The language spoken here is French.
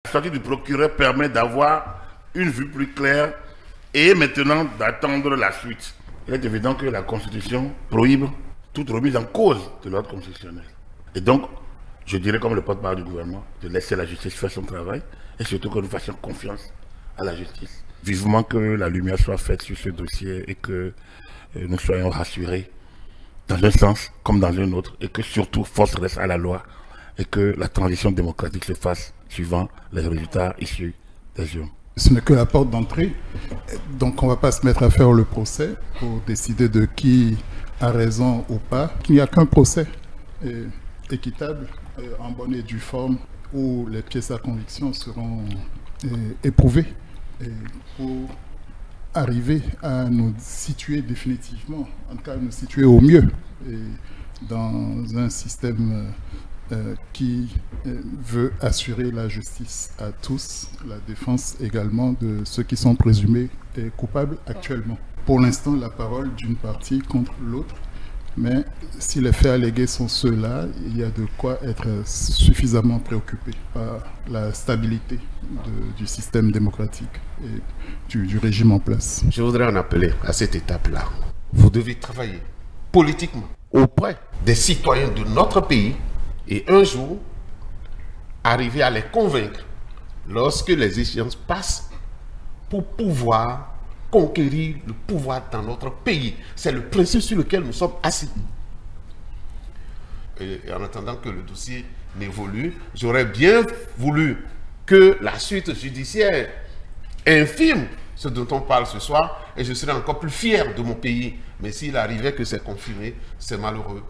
La sortie du procureur permet d'avoir une vue plus claire et maintenant d'attendre la suite. Il est évident que la Constitution prohibe toute remise en cause de l'ordre constitutionnel. Et donc, je dirais comme le porte-parole du gouvernement, de laisser la justice faire son travail et surtout que nous fassions confiance à la justice. Vivement que la lumière soit faite sur ce dossier et que nous soyons rassurés dans un sens comme dans un autre et que surtout force reste à la loi et que la transition démocratique se fasse suivant les résultats issus des urnes. Ce n'est que la porte d'entrée, donc on ne va pas se mettre à faire le procès pour décider de qui a raison ou pas. Il n'y a qu'un procès équitable, en bonne et due forme, où les pièces à conviction seront éprouvées pour arriver à nous situer définitivement, en tout cas nous situer au mieux dans un système qui veut assurer la justice à tous, la défense également de ceux qui sont présumés coupables actuellement. Pour l'instant, la parole d'une partie contre l'autre, mais si les faits allégués sont ceux-là, il y a de quoi être suffisamment préoccupé par la stabilité du système démocratique et du régime en place. Je voudrais en appeler à cette étape-là. Vous devez travailler politiquement auprès des citoyens de notre pays et un jour, arriver à les convaincre lorsque les échéances passent pour pouvoir conquérir le pouvoir dans notre pays. C'est le principe sur lequel nous sommes assis. Et en attendant que le dossier n'évolue, j'aurais bien voulu que la suite judiciaire infirme ce dont on parle ce soir et je serais encore plus fier de mon pays. Mais s'il arrivait que c'est confirmé, c'est malheureux.